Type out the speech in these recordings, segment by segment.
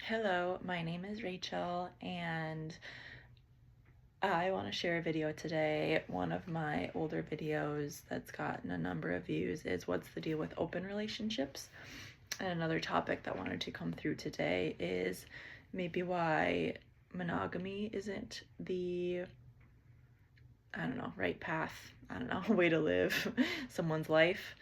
Hello, my name is Rachel, and I want to share a video today. One of my older videos that's gotten a number of views is what's the deal with open relationships? And another topic that wanted to come through today is maybe why monogamy isn't the, right path, way to live someone's life.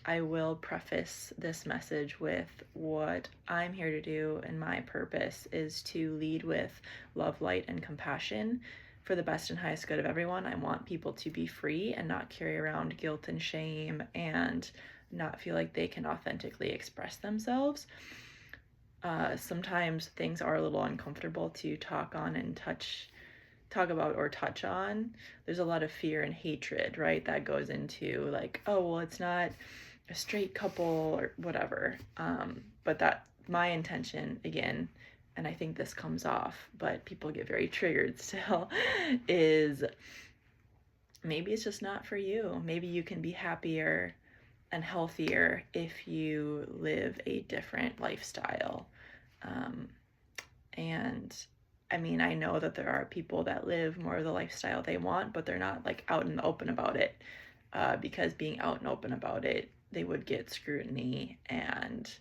I will preface this message with what I'm here to do, and my purpose is to lead with love, light, and compassion for the best and highest good of everyone. I want people to be free and not carry around guilt and shame and not feel like they can authentically express themselves. Sometimes things are a little uncomfortable to talk about or touch on. There's a lot of fear and hatred, right? That goes into like, oh, well, it's not a straight couple or whatever. But that my intention, again, and I think this comes off, but people get very triggered still, is maybe it's just not for you. Maybe you can be happier and healthier if you live a different lifestyle. And I mean, I know that there are people that live more of the lifestyle they want, but they're not like out and open about it, because being out and open about it, they would get scrutiny and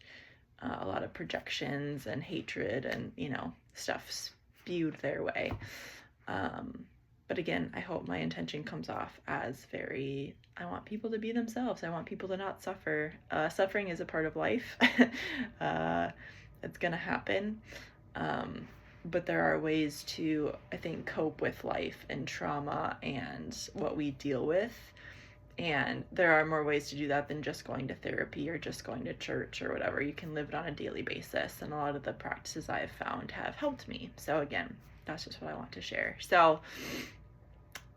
a lot of projections and hatred and, stuff spewed their way. But again, I hope my intention comes off as I want people to be themselves. I want people to not suffer. Suffering is a part of life. It's gonna happen. But there are ways to, I think, cope with life and trauma and what we deal with. And there are more ways to do that than just going to therapy or just going to church or whatever. You can live it on a daily basis. And a lot of the practices I've found have helped me. So again, that's just what I want to share. So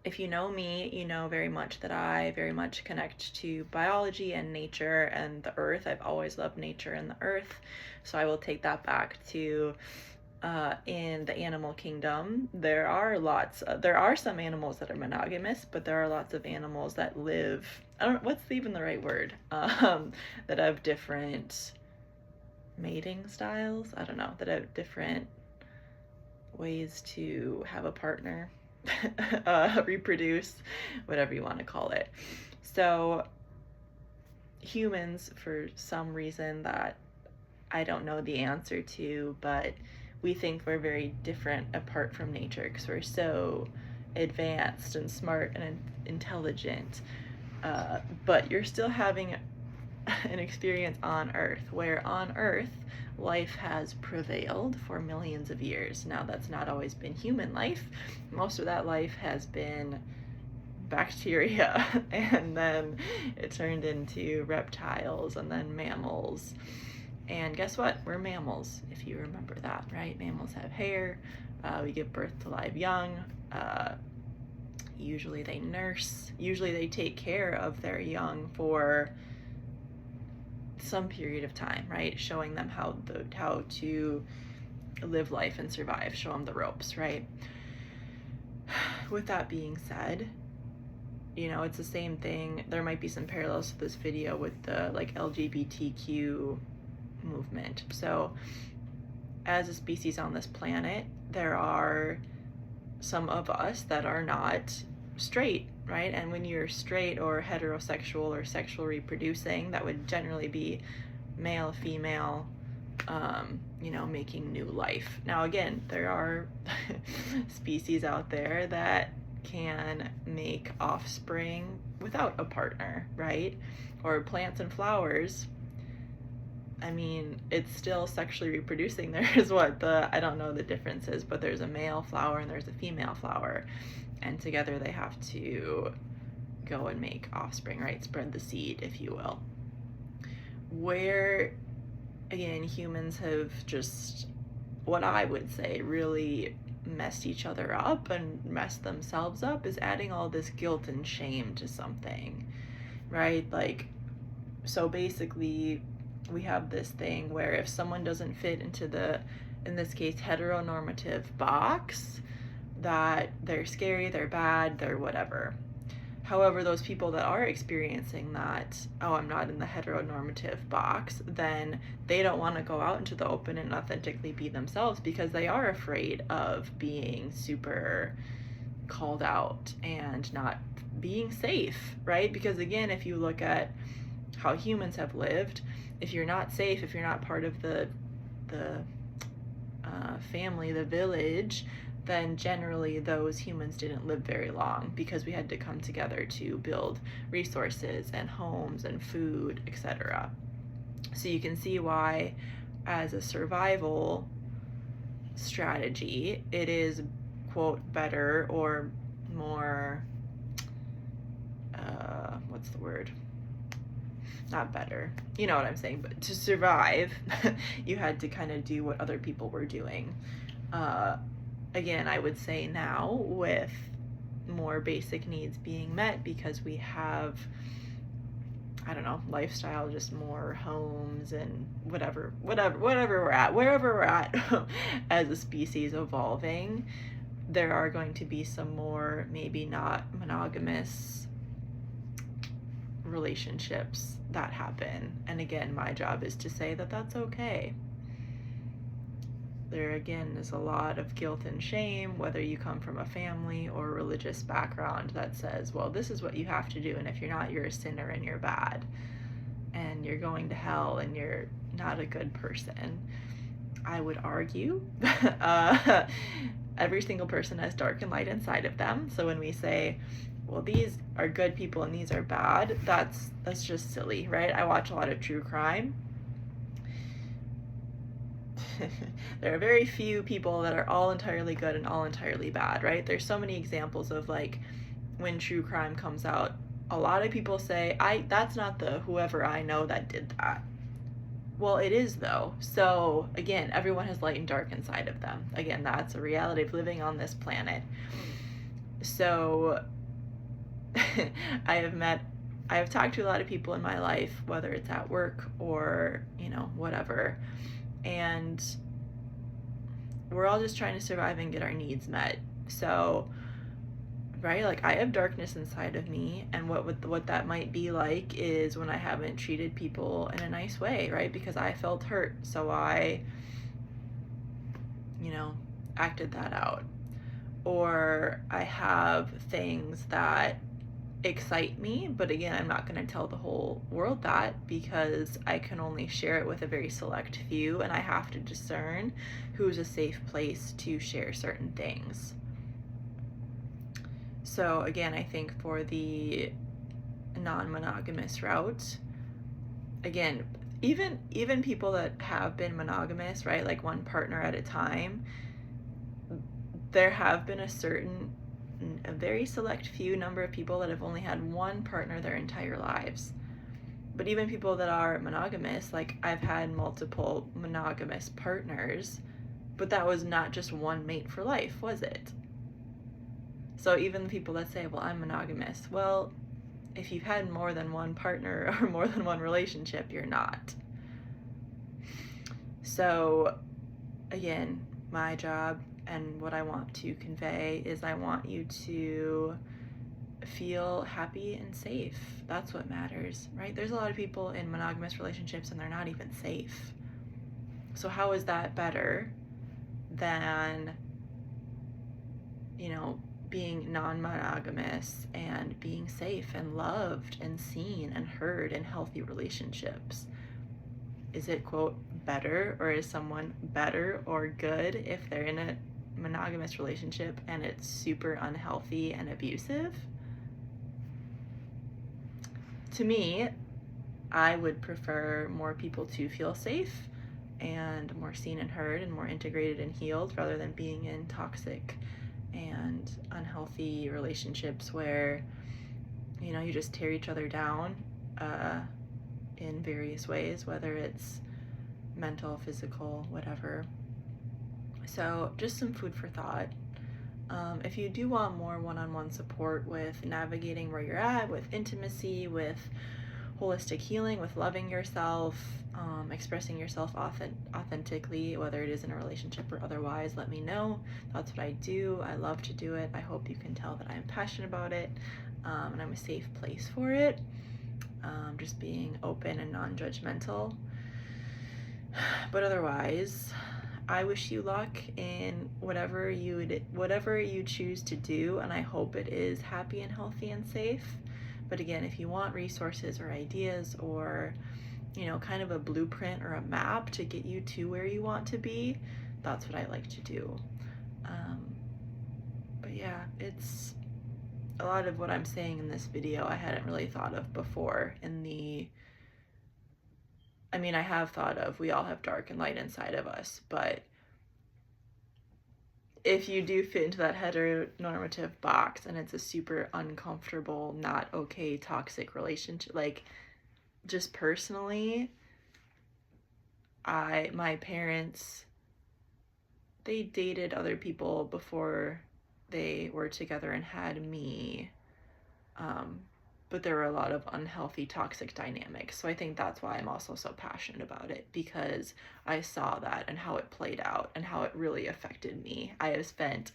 if you know me, you know very much that I very much connect to biology and nature and the earth. I've always loved nature and the earth. So I will take that back to in the animal kingdom. There are some animals that are monogamous, but there are lots of animals that live, what's even the right word, that have different mating styles, that have different ways to have a partner, reproduce, whatever you want to call it. So humans, for some reason that I don't know the answer to, but we think we're very different apart from nature because we're so advanced and smart and intelligent. But you're still having an experience on Earth, where on Earth, life has prevailed for millions of years. Now, that's not always been human life. Most of that life has been bacteria, and then it turned into reptiles and then mammals. And guess what? We're mammals, if you remember that, right? Mammals have hair. We give birth to live young. Usually they nurse. Usually they take care of their young for some period of time, right? Showing them how to live life and survive. Show them the ropes, right? With that being said, it's the same thing. There might be some parallels to this video with the LGBTQ movement. So as a species on this planet, there are some of us that are not straight, right? And when you're straight or heterosexual or sexual reproducing, that would generally be male, female, making new life. Now again, there are species out there that can make offspring without a partner, right? Or plants and flowers. I mean, it's still sexually reproducing. There's I don't know the differences, but there's a male flower and there's a female flower. And together they have to go and make offspring, right? Spread the seed, if you will. Where, again, humans have just, what I would say, really messed each other up and messed themselves up is adding all this guilt and shame to something, right? So basically, we have this thing where if someone doesn't fit into in this case, heteronormative box, that they're scary, they're bad, they're whatever. However, those people that are experiencing that, oh, I'm not in the heteronormative box, then they don't want to go out into the open and authentically be themselves because they are afraid of being super called out and not being safe, right? Because again, if you look at how humans have lived, if you're not safe, if you're not part of the family, the village, then generally those humans didn't live very long because we had to come together to build resources and homes and food, etc. So you can see why, as a survival strategy, it is, quote, better or more, what's the word? Not better, you know what I'm saying, but to survive, you had to kind of do what other people were doing. Again, I would say now with more basic needs being met because we have, I don't know, lifestyle, just more homes and whatever wherever we're at as a species evolving, there are going to be some more maybe not monogamous relationships that happen. And again, my job is to say that that's okay. There again is a lot of guilt and shame, whether you come from a family or a religious background that says, well, this is what you have to do, and if you're not, you're a sinner and you're bad and you're going to hell and you're not a good person. I would argue every single person has dark and light inside of them. So when we say, well, these are good people and these are bad, that's just silly, right? I watch a lot of true crime. There are very few people that are all entirely good and all entirely bad, right? There's so many examples of, like, when true crime comes out, a lot of people say, that's not the whoever I know that did that. Well, it is, though. So again, everyone has light and dark inside of them. Again, that's a reality of living on this planet. So I have talked to a lot of people in my life, whether it's at work or, you know, whatever, and we're all just trying to survive and get our needs met. So, right, like, I have darkness inside of me, and what that might be like is when I haven't treated people in a nice way, right? Because I felt hurt, so I, you know, acted that out. Or I have things that excite me, but again, I'm not going to tell the whole world that, because I can only share it with a very select few, and I have to discern who's a safe place to share certain things. So again, I think for the non-monogamous route, again, even people that have been monogamous, right, like one partner at a time, there have been a very select few number of people that have only had one partner their entire lives. But even people that are monogamous, like, I've had multiple monogamous partners, but that was not just one mate for life, was it? So even the people that say, well, I'm monogamous, well, if you've had more than one partner or more than one relationship, you're not. So again, my job and what I want to convey is I want you to feel happy and safe. That's what matters, right? There's a lot of people in monogamous relationships and they're not even safe. So how is that better than, you know, being non-monogamous and being safe and loved and seen and heard in healthy relationships? Is it, quote, better, or is someone better or good if they're in a monogamous relationship and it's super unhealthy and abusive? To me, I would prefer more people to feel safe and more seen and heard and more integrated and healed, rather than being in toxic and unhealthy relationships where, you know, you just tear each other down in various ways, whether it's mental, physical, whatever. So just some food for thought. If you do want more one-on-one support with navigating where you're at, with intimacy, with holistic healing, with loving yourself, expressing yourself authentically, whether it is in a relationship or otherwise, let me know. That's what I do. I love to do it. I hope you can tell that I'm passionate about it. and I'm a safe place for it. Just being open and non-judgmental. But otherwise, I wish you luck in whatever you choose to do, and I hope it is happy and healthy and safe. But again, if you want resources or ideas or, you know, kind of a blueprint or a map to get you to where you want to be, that's what I like to do. But yeah, it's a lot of what I'm saying in this video I hadn't really thought of before I have thought of, we all have dark and light inside of us, but if you do fit into that heteronormative box and it's a super uncomfortable, not okay, toxic relationship, like, just personally, my parents, they dated other people before they were together and had me, but there were a lot of unhealthy, toxic dynamics. So I think that's why I'm also so passionate about it, because I saw that and how it played out and how it really affected me. I have spent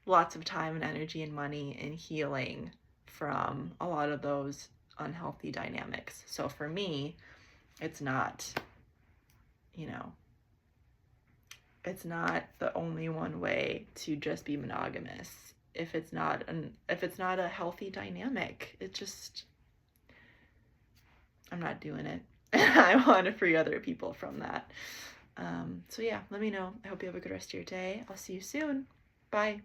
lots of time and energy and money in healing from a lot of those unhealthy dynamics. So for me, it's not, you know, it's not the only one way to just be monogamous. If it's not a healthy dynamic, I'm not doing it. I want to free other people from that. So yeah, let me know. I hope you have a good rest of your day. I'll see you soon. Bye.